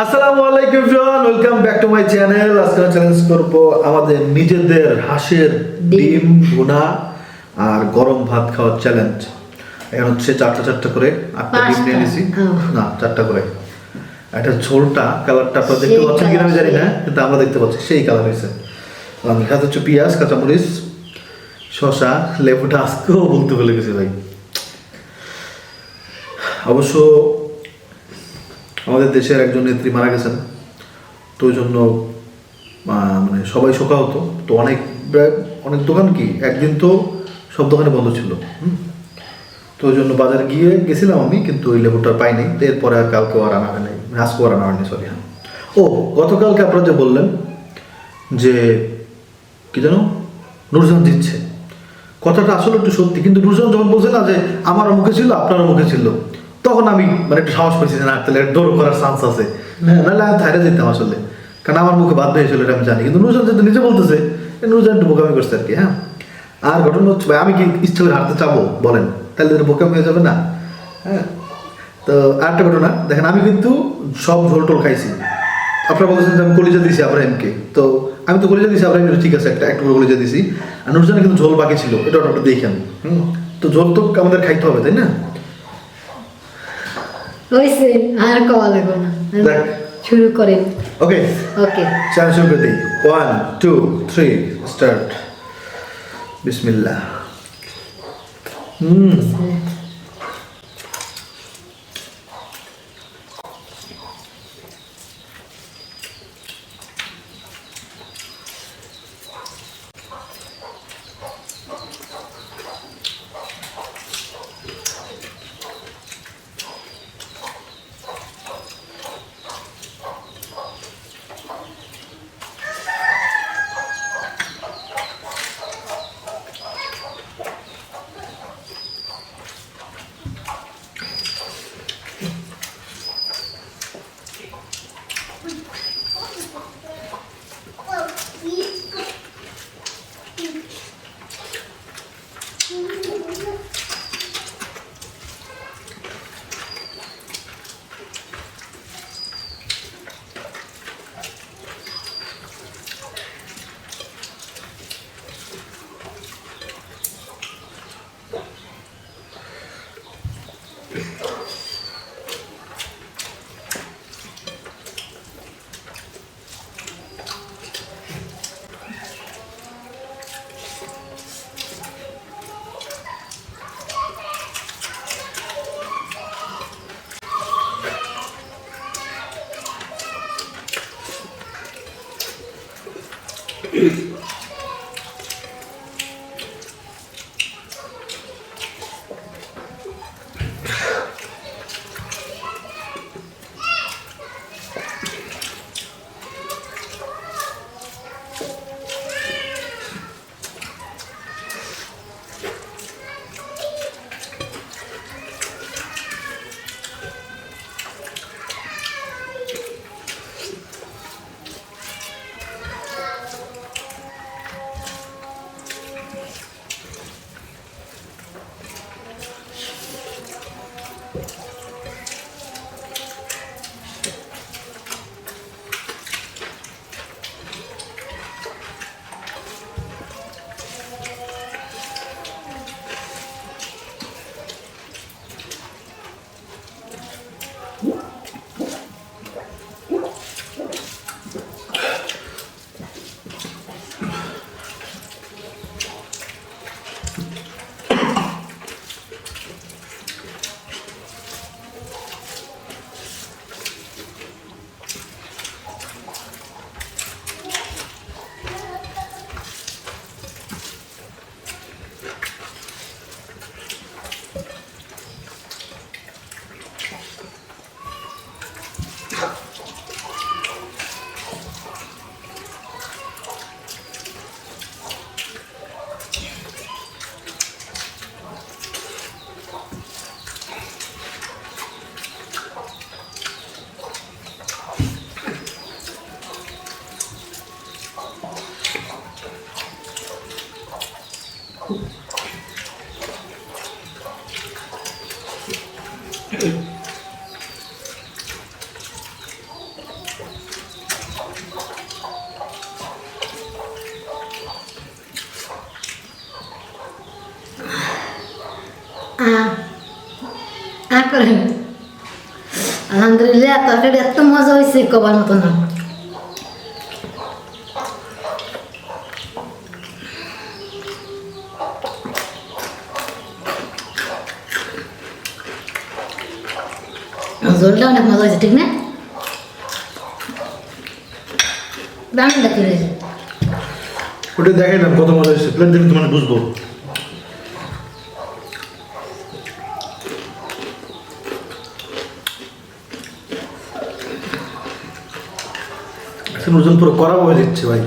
আসসালামু আলাইকুম everyone, welcome back to my channel. আজকে চ্যালেঞ্জ করব আমাদের নিজেদের হাঁসের ডিম ভুনা আর গরম ভাত খাওয়ার চ্যালেঞ্জ। এখন হচ্ছে চারটা চারটা করে 8টা ডিম নিয়ে নিয়েছি, না 4টা করে। এটা ঝোলটা কালারটা আপনারা দেখতে পাচ্ছেন কিনা আমি জানি না, কিন্তু আমরা দেখতে পাচ্ছি সেই কালার হয়েছে। আমি খাতে হচ্ছে পেঁয়াজ, কাঁচামরিচ, শসা, লেবুটা আজকেও বলতে ভুলে গেছি ভাই। অবশ্য আমাদের দেশের একজন নেত্রী মারা গেছেন, তো ওই জন্য মানে সবাই শোকা হতো। তো অনেক অনেক দোকান কি একদিন তো সব দোকানে বন্ধ ছিল। তো ওই জন্য বাজারে গেছিলাম আমি, কিন্তু ওই লেবুটা পাইনি। তো এরপরে আর কালকেও আর আনা হয়নি, আজকেও আর আনা হয়নি, সরি। হ্যাঁ, ও গতকালকে আপনারা যে বললেন যে কি যেন নুরজান জিতছে, কথাটা আসলে একটু সত্যি। কিন্তু নুরজান যখন বলছে না যে আমারও মুখে ছিল আপনারও মুখে ছিল, তখন আমি মানে একটু সাহস পেয়েছি যে না, তাহলে ডোর করার চান্স আছে, নাহলে আমি থাইরে যেতাম আসলে। কারণ আমার মুখে বাধ্য হয়েছিল এটা আমি জানি, কিন্তু নুরজান যেহেতু নিজে বলতেছে, নুরজান একটু বোকামি করছে আর কি। হ্যাঁ, আর ঘটনা হচ্ছে ভাই, আমি কি স্টিলের হারতে চাবো বলেন? তাহলে তো বোকামি হয়ে যাবে না? হ্যাঁ, তো আরেকটা ঘটনা দেখেন, আমি কিন্তু সব ঝোল টোল খাইছি। আপনারা বলতেছেন যে আমি কলিজা দিয়েছি আব্রাহিমকে, তো আমি তো কলিজা দিয়েছি আব্রাহিম, ঠিক আছে, একটু কলিজা দিয়েছি। আর নুরজানের কিন্তু ঝোল বাকি ছিল, এটা আপনারা দেখেন। তো ঝোল তো আমাদের খাইতে হবে, তাই না? হইছে, আর কওয়া লাগবে না, শুরু করেন। ওকে ওকে, চ্যানেল শুরু করে দিই। 1 2 3 স্টার্ট। বিসমিল্লাহ। করেন আলহামদুলিল্লাহ তরকারি এত মজা হয়েছে কবার মতো না ঝোলটা অনেক মজা হয়েছে ঠিক না দামটা কি হয়েছে ওটা দেখাই না কত মজা হয়েছে প্লেট দেখে তোমার বুঝবো ওজন পুরো করা হয়ে দিচ্ছে ভাই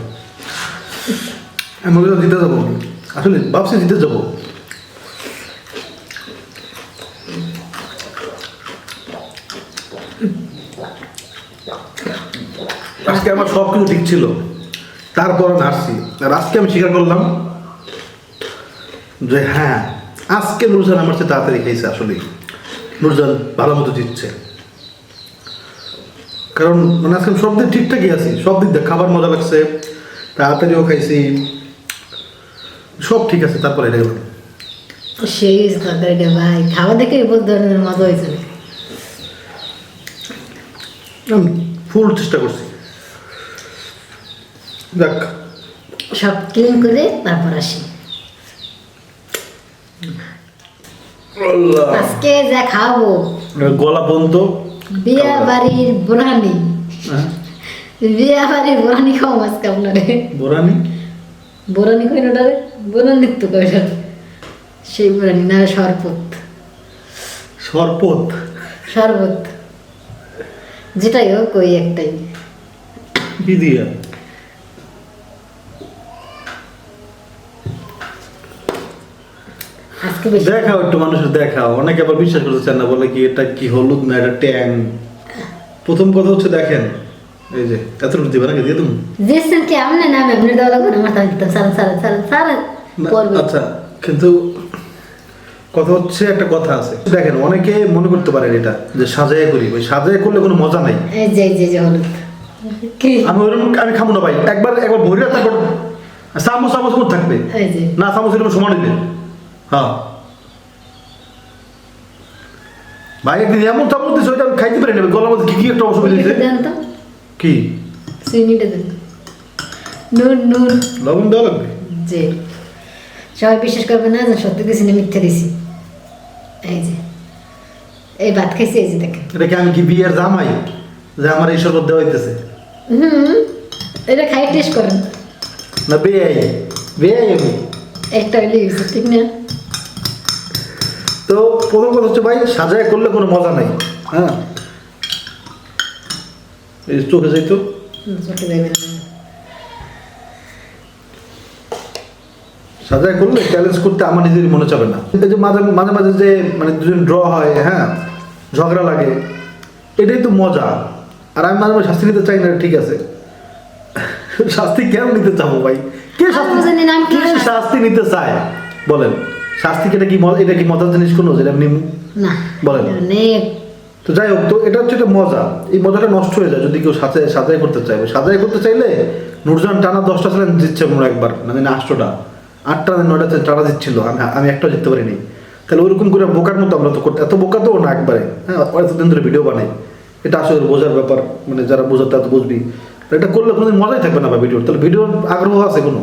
আমি ওজন দিতে যাবো আসলে ভাবছি দিতে যাবো আজকে আমার সব কিছু ঠিক ছিল তারপর আমি আসছি আর আজকে আমি স্বীকার করলাম যে হ্যাঁ আজকে নুরজান আমার চেয়ে তাড়াতাড়ি খেয়েছে আসলে নুরজান ভালো মতো দিচ্ছে কারণ মানে আজকে সব দিক ঠিকঠাকই আছি সব দিক দিয়ে খাবার মজা লাগছে তাড়াতাড়িও খাইছি সব ঠিক আছে তারপরে এটা গেলাম সেই তরকারিটা ভাই খাওয়া দেখে বহুত ধরনের মজা হয়েছে আমি ফুল চেষ্টা করছি দেখ সব ক্লিন করে তারপর আসি আজকে যা খাবো গলা বন্ধ বিয়া বাড়ির বোরানি বিয়া বাড়ির বোরানি খাও আজকে আপনারে বোরানি বোরানি কই না রে বোরানি তো কইরা সেই বোরানি না শরবত শরবত শরবত যেটাই হোক ওই একটাই কি দিয়া আজকে বেশি দেখাও একটু মানুষের দেখাও অনেকে আবার বিশ্বাস করতে চান না বলে কি এটা কি হলুদ না এটা ট্যাং প্রথম কথা হচ্ছে দেখেন এই যে এতটুকু দিবা নাকি দিয়ে তুমি যেসন কি আমনে নাম এমনি দেওয়া লাগবে না মাথা দিতাম সারা সারা সারা সারা পড়বে আচ্ছা কিন্তু কথা হচ্ছে একটা কথা আছে দেখেন অনেকে মনে করতে পারেন এটা যে সাজায় করি ওই সাজায় করলে কোনো মজা নাই এই যে হলুদ কি আমি ওইরকম আমি খাবো না ভাই একবার ভরি তারপর চামচ চামচ মতো থাকবে এই যে না চামচ এরকম সমান দিবে হ্যাঁ ভাই একদিন এমন চামচ দিচ্ছে ওইটা আমি খাইতে পারি না গলার মধ্যে কি কি একটা অসুবিধা দিচ্ছে দেন তো কি চিনিটা দেন নুন নুন লবণ দেওয়া লাগবে যে সবাই বিশ্বাস করবে না যে সত্যি কিছু না মিথ্যে দিছি এই যে এই ভাত খাইছি এই যে দেখেন এটা কি আমি কি বিয়ের জামাই যে আমার এই শরবত দেওয়া হইতেছে এটা খাই টেস্ট করেন না বেয়াই বেয়াই আমি একটা হইলে গেছে ঠিক না তো প্রথম কথা হচ্ছে ভাই সাজায় করলে কোনো মজা নাই হ্যাঁ এই চোখে যাইতো চোখে যাবে না সাজায় করলে চ্যালেঞ্জ করতে আমার নিজেরই মনে চাবে না এই যে মাঝে মাঝে মাঝে যে মানে দুজন ড্র হয় হ্যাঁ ঝগড়া লাগে এটাই তো মজা আর আমি মাঝে মাঝে শাস্তি নিতে চাই না ঠিক আছে শাস্তি কেন নিতে চাবো ভাই কে শাস্তি নিতে চায় বলেন শাস্তি এটা কি এটা কি মজার জিনিস কোনো যেটা আপনি না বলেন তো যাই হোক তো এটা হচ্ছে একটা মজা এই মজাটা নষ্ট হয়ে যায় যদি কেউ সাজাই করতে চাইবে সাজাই করতে চাইলে নুরজান টানা 10টা চ্যালেঞ্জ দিচ্ছে মনে একবার মানে 8টা 8টা 9টা টানা দিচ্ছিল আমি একটাও জিততে পারিনি তাহলে ওইরকম করে বোকার মতো আমরা তো করতে এত বোকা তো না একবারে হ্যাঁ এতদিন ধরে ভিডিও বানাই এটা আসলে বোঝার ব্যাপার মানে যারা বোঝাতে এত বুঝবি এটা করলে কোনোদিন মজাই থাকবে না বা ভিডিওর তাহলে ভিডিওর আগ্রহ আছে কোনো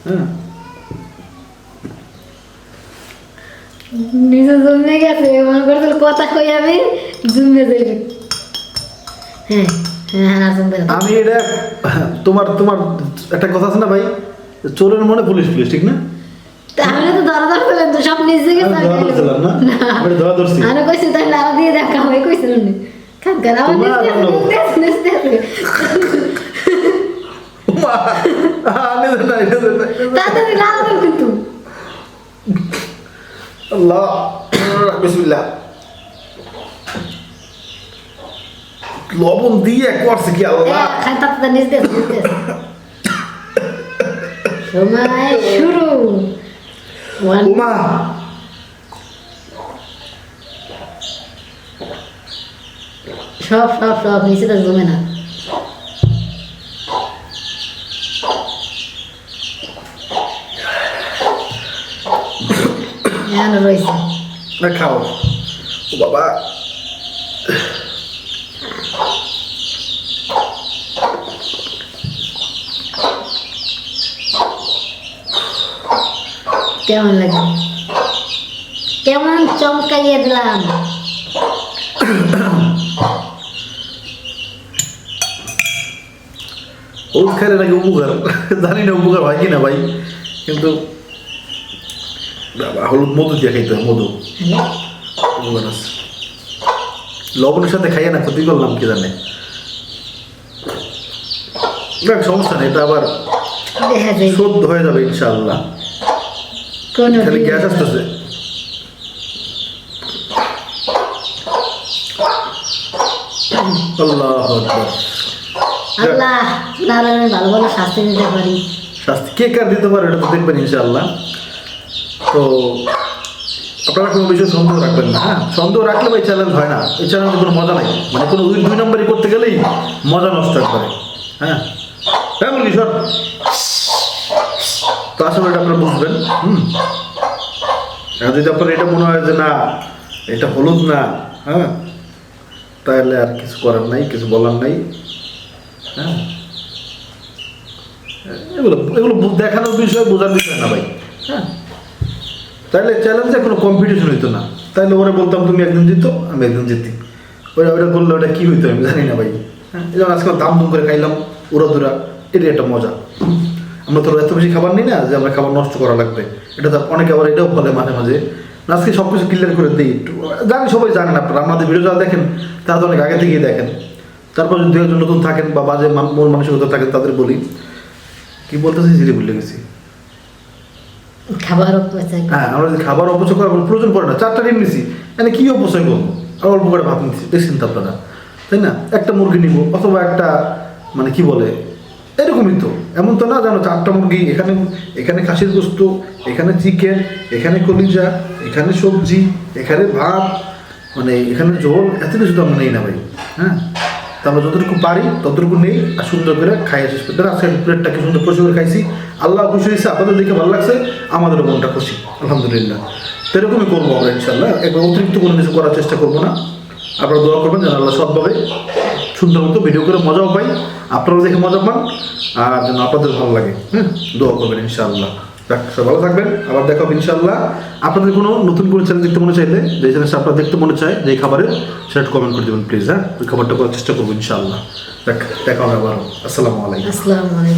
হ্যাঁ নিজে জমে গেছে মনে করছিল কথা কই আমি জমে যাইবে হ্যাঁ হ্যাঁ আমি এটা তোমার একটা কথা আছে না ভাই চোরের মনে পুলিশ পুলিশ ঠিক না তাহলে তো ধরা ধরছিলেন তো সব নিজে গেছে ধরা ধরছি আরে কইছি তাহলে আরো দিয়ে দেখা হয় কইছিলেন না খান করা নিস্তে তাড়াতাড়ি লাগবে কিন্তু আল্লাহ বিসমিল্লাহ লবণ দিয়ে করছে কি আল্লাহ খান তাড়াতাড়ি নিস্তে সময় শুরু ওমা সব নিচেটা জমে না রয়েছে না খাও ও বাবা কেমন লাগে? কেমন চমকাইয়ে দিলাম। হলুদ খেলে নাকি উপকার, জানি না উপকার হয় কিনা ভাই, কিন্তু বাবা হলুদ মধু দিয়ে খাইতে হয়, মধু উপকার আছে। লবণের সাথে খাইয়ে না ক্ষতি করলাম কি জানে, দেখ সমস্যা নেই, এটা আবার দেখা যায় শুদ্ধ হয়ে যাবে ইনশাআল্লাহ। কোন খালি গ্যাস আসতেছে। আল্লাহ আকবার। আল্লাহ নারায়ণ ভালো ভালো শাস্তি দিতে পারি। শাস্তি কে কার দিতে পারে এটা তো দেখবেন ইনশাআল্লাহ। তো আপনারা কোনো বিষয়ে সন্দেহ রাখবেন না, হ্যাঁ সন্দেহ রাখলে ভাই চ্যালেঞ্জ হয় না, এই চ্যালেঞ্জে কোনো মজা নাই, মানে কোনো দুই নম্বরই করতে গেলেই মজা নষ্ট একবারে। হ্যাঁ হ্যাঁ বলি সর, তো আসলে এটা আপনারা বুঝবেন। আর যদি আপনার এটা মনে হয় যে না এটা হলুদ না, হ্যাঁ তাহলে আর কিছু করার নাই, কিছু বলার নাই। হ্যাঁ এগুলো এগুলো দেখানোর বিষয়, বোঝার বিষয় না ভাই। হ্যাঁ তাহলে চ্যালেঞ্জে কোনো কম্পিটিশন হইতো না, তাহলে ওরা বলতাম তুমি একদিন জিত আমি একদিন জিতি, ওরা ওটা করলে ওটা কী হইতো আমি জানি না ভাই। হ্যাঁ এই যেমন আজকাল দাম দুম করে খাইলাম উড়া দুরা, এটাই একটা মজা। আমরা তো এত বেশি খাবার নিই না যে আমরা খাবার নষ্ট করা লাগবে, এটা তো অনেকে আবার এটাও বলে মাঝে মাঝে না আজকে সব কিছু ক্লিয়ার করে দিই একটু, জানি সবাই জানেন আপনারা, আমাদের ভিডিও যারা দেখেন তারা তো অনেক আগে থেকেই দেখেন। তারপর যদি দু একজন নতুন থাকেন বা বাজে মন মানসিকতা থাকেন তাদের বলি, কি বলতেছি জিরে ভুলে গেছি। খাবার অপচয় হ্যাঁ আমরা যদি খাবার অপচয় করার কোনো প্রয়োজন পড়ে না, 4টা ডিম নিছি মানে কি অপচয় করবো, আর অল্প করে ভাত নিচ্ছি, দেখছেন তো আপনারা, তাই না? একটা মুরগি নিব অথবা একটা মানে কি বলে এরকমই তো, এমন তো না জানো 4টা মুরগি, এখানে এখানে খাসির গোস্ত, এখানে চিকেন, এখানে কলিজা, এখানে সবজি, এখানে ভাত, মানে এখানে ঝোল, এত কিছু তো আমরা নেই না ভাই। হ্যাঁ তা আমরা যতটুকু পারি ততটুকু নেই আর সুন্দর করে খাই শেষ করতে। আজকে প্লেটটাকে সুন্দর পরিষ্কার করে খাইছি, আল্লাহ খুশি হয়েছে, আপনাদের দেখে ভালো লাগছে, আমাদেরও মনটা খুশি আলহামদুলিল্লাহ। তো এরকমই করবো আমরা ইনশাল্লাহ, একবার অতিরিক্ত কোনো কিছু করার চেষ্টা করবো না। আপনারা দোয়া করবেন যেন আল্লাহ সবভাবে সুন্দর মতো ভিডিও করে মজাও পাই, আপনারাও দেখে মজা পান, আর যেন আপনাদের ভালো লাগে। হ্যাঁ দোয়া করবেন ইনশাআল্লাহ। সব ভালো থাকবেন, আবার দেখা হবে ইনশাআল্লাহ। আপনাদের কোনো নতুন কোনো চ্যানেল দেখতে মনে চাইলে, যে চ্যানেলটা আপনারা দেখতে মনে চায় যে খাবারের, সেটা কমেন্ট করে দেবেন প্লিজ। হ্যাঁ ওই খাবারটা করার চেষ্টা করবো ইনশাআল্লাহ। দেখা হবে আবারও। আসসালামু আলাইকুম। আসসালামু আলাইকুম।